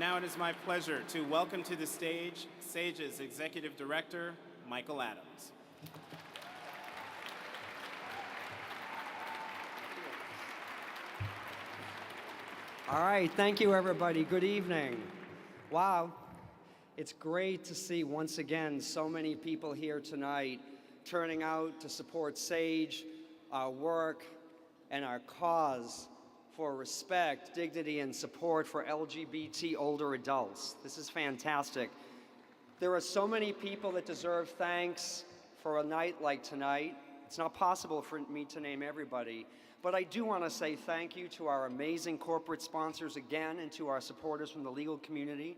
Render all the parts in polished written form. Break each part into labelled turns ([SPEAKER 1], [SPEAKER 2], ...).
[SPEAKER 1] now it is my pleasure to welcome to the stage SAGE's Executive Director, Michael Adams.
[SPEAKER 2] All right, thank you everybody. Good evening. Wow, it's great to see once again so many people here tonight turning out to support SAGE, our work, and our cause for respect, dignity, and support for LGBT older adults. This is fantastic. There are so many people that deserve thanks for a night like tonight. It's not possible for me to name everybody, but I do want to say thank you to our amazing corporate sponsors again and to our supporters from the legal community.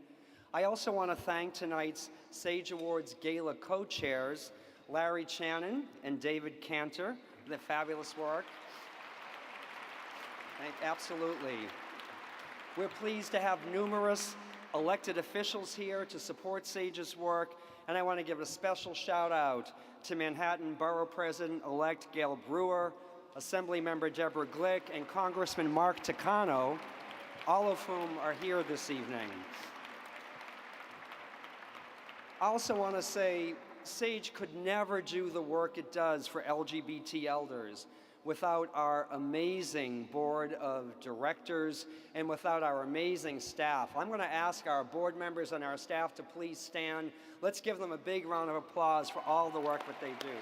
[SPEAKER 2] I also want to thank tonight's SAGE Awards Gala co-chairs, Larry Channon and David Cantor, for their fabulous work. Absolutely. We're pleased to have numerous elected officials here to support SAGE's work, and I want to give a special shout out to Manhattan Borough President-elect Gail Brewer, Assemblymember Deborah Glick, and Congressman Mark Takano, all of whom are here this evening. I also want to say SAGE could never do the work it does for LGBT elders without our amazing board of directors and without our amazing staff. I'm going to ask our board members and our staff to please stand. Let's give them a big round of applause for all the work that they do.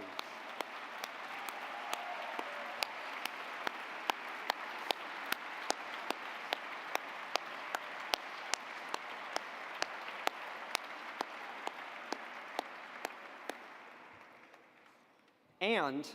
[SPEAKER 2] And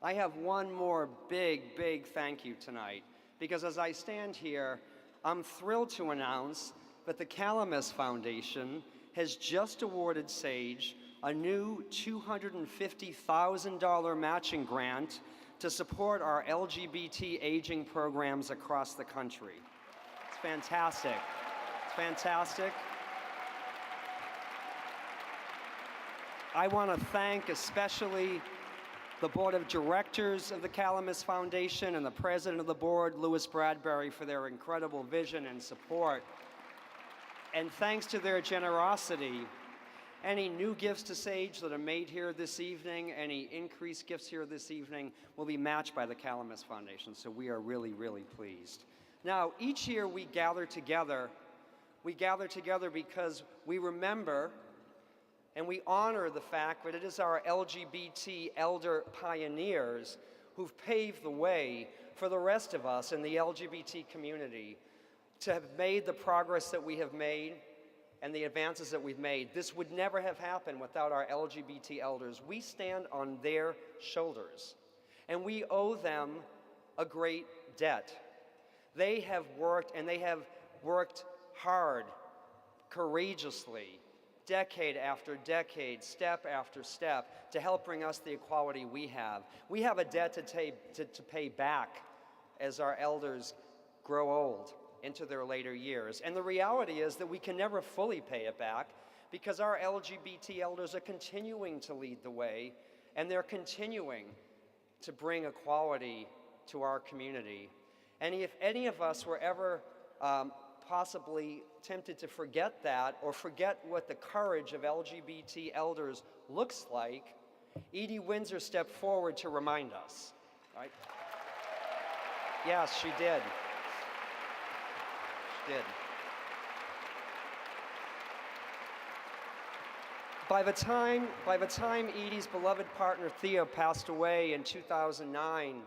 [SPEAKER 2] I have one more big thank you tonight, because as I stand here, I'm thrilled to announce that the Calamus Foundation has just awarded SAGE a new $250,000 matching grant to support our LGBT aging programs across the country. It's fantastic. It's fantastic. I want to thank especially the Board of Directors of the Calamus Foundation and the President of the Board, Louis Bradbury, for their incredible vision and support. And thanks to their generosity, any new gifts to SAGE that are made here this evening, any increased gifts here this evening, will be matched by the Calamus Foundation, so we are really pleased. Now, each year we gather together because we remember and we honor the fact that it is our LGBT elder pioneers who've paved the way for the rest of us in the LGBT community to have made the progress that we have made and the advances that we've made. This would never have happened without our LGBT elders. We stand on their shoulders, and we owe them a great debt. They have worked, and they have worked hard, courageously, decade after decade, step after step, to help bring us the equality we have. We have a debt to pay back as our elders grow old into their later years. And the reality is that we can never fully pay it back because our LGBT elders are continuing to lead the way, and they're continuing to bring equality to our community. And if any of us were ever possibly tempted to forget that or forget what the courage of LGBT elders looks like, Edie Windsor stepped forward to remind us. Right? Yes, she did. She did. By the time Edie's beloved partner Thea passed away in 2009,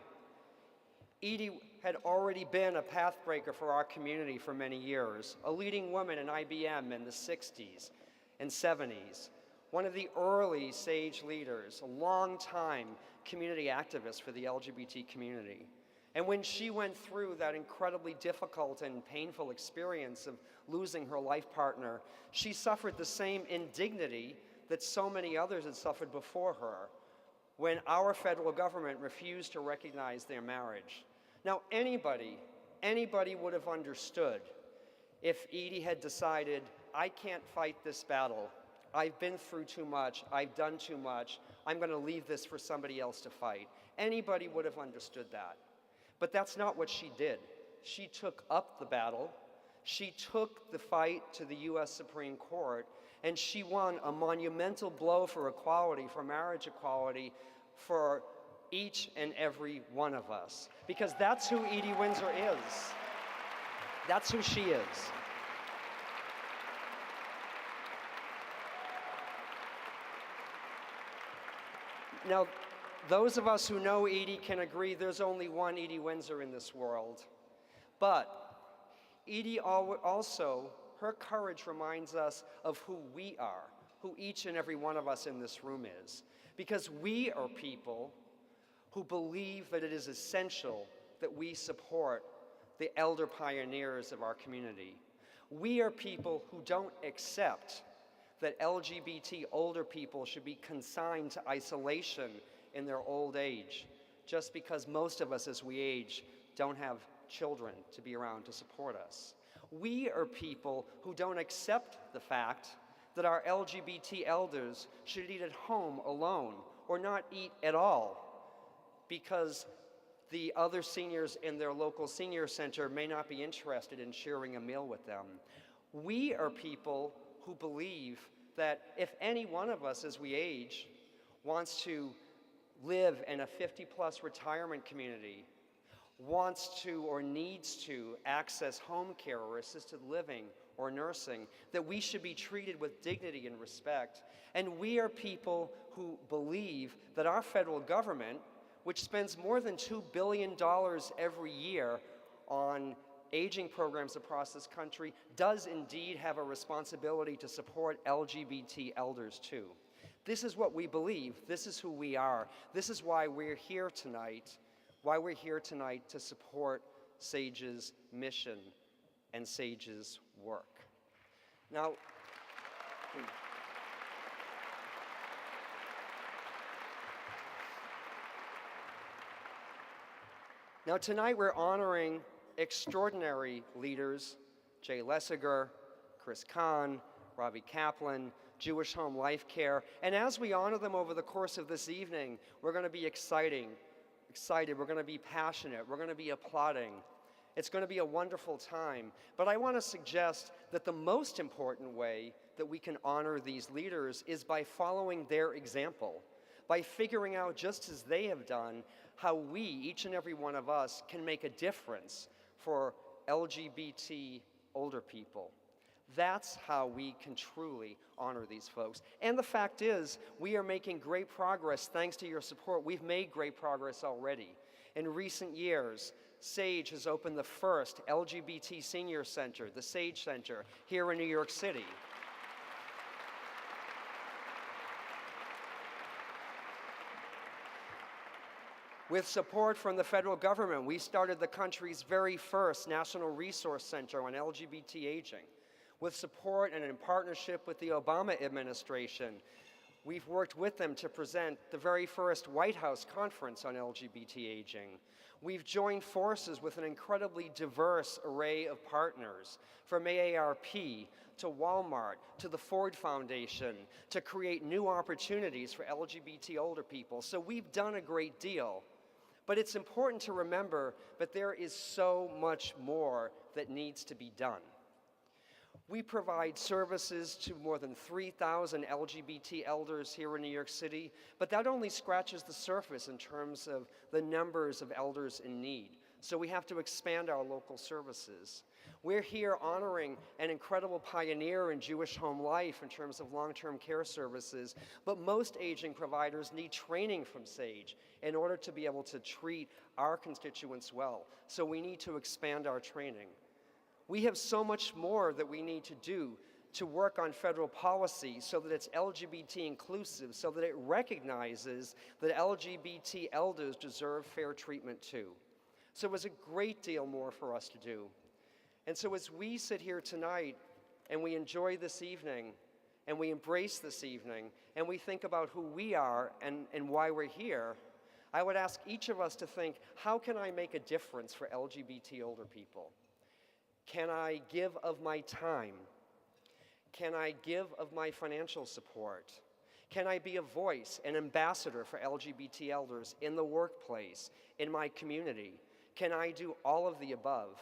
[SPEAKER 2] Edie had already been a pathbreaker for our community for many years, a leading woman in IBM in the 60s and 70s, one of the early SAGE leaders, a long-time community activist for the LGBT community. And when she went through that incredibly difficult and painful experience of losing her life partner, she suffered the same indignity that so many others had suffered before her when our federal government refused to recognize their marriage. Now, anybody would have understood if Edie had decided, I can't fight this battle. I've been through too much. I've done too much. I'm going to leave this for somebody else to fight. Anybody would have understood that. But that's not what she did. She took up the battle. She took the fight to the US Supreme Court, and she won a monumental blow for equality, for marriage equality, for each and every one of us. Because that's who Edie Windsor is. That's who she is. Now, those of us who know Edie can agree there's only one Edie Windsor in this world. But Edie also, her courage reminds us of who we are, who each and every one of us in this room is. Because we are people who believe that it is essential that we support the elder pioneers of our community. We are people who don't accept that LGBT older people should be consigned to isolation in their old age, just because most of us as we age don't have children to be around to support us. We are people who don't accept the fact that our LGBT elders should eat at home alone or not eat at all because the other seniors in their local senior center may not be interested in sharing a meal with them. We are people who believe that if any one of us as we age wants to live in a 50-plus retirement community, wants to or needs to access home care or assisted living or nursing, that we should be treated with dignity and respect. And we are people who believe that our federal government, which spends more than $2 billion every year on aging programs across this country, does indeed have a responsibility to support LGBT elders too. This is what we believe. This is who we are. This is why we're here tonight, to support SAGE's mission and SAGE's work. Now tonight we're honoring extraordinary leaders, Jay Lessiger, Chris Kahn, Ravi Kaplan, Jewish Home Life Care, and as we honor them over the course of this evening, we're going to be excited, we're going to be passionate, we're going to be applauding. It's going to be a wonderful time, but I want to suggest that the most important way that we can honor these leaders is by following their example, by figuring out, just as they have done, how we, each and every one of us, can make a difference for LGBT older people. That's how we can truly honor these folks. And the fact is, we are making great progress thanks to your support. We've made great progress already. In recent years, SAGE has opened the first LGBT senior center, the SAGE Center, here in New York City. With support from the federal government, we started the country's very first National Resource Center on LGBT aging. With support and in partnership with the Obama administration, we've worked with them to present the very first White House conference on LGBT aging. We've joined forces with an incredibly diverse array of partners, from AARP to Walmart to the Ford Foundation, to create new opportunities for LGBT older people. So we've done a great deal. But it's important to remember that there is so much more that needs to be done. We provide services to more than 3,000 LGBT elders here in New York City, but that only scratches the surface in terms of the numbers of elders in need. So we have to expand our local services. We're here honoring an incredible pioneer in Jewish home life in terms of long-term care services, but most aging providers need training from SAGE in order to be able to treat our constituents well. So we need to expand our training. We have so much more that we need to do to work on federal policy so that it's LGBT inclusive, so that it recognizes that LGBT elders deserve fair treatment too. So there's a great deal more for us to do. And so as we sit here tonight and we enjoy this evening and we embrace this evening and we think about who we are and why we're here, I would ask each of us to think, how can I make a difference for LGBT older people? Can I give of my time? Can I give of my financial support? Can I be a voice, an ambassador for LGBT elders in the workplace, in my community? Can I do all of the above?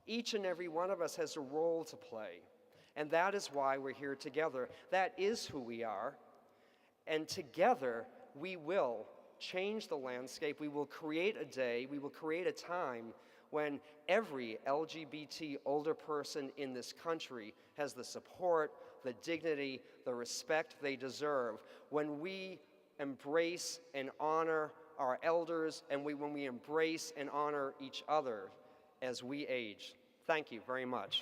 [SPEAKER 2] Each and every one of us has a role to play, and that is why we're here together. That is who we are, and together we will change the landscape. We will create a day, we will create a time when every LGBT older person in this country has the support, the dignity, the respect they deserve. When we embrace and honor our elders, and when we embrace and honor each other as we age. Thank you very much.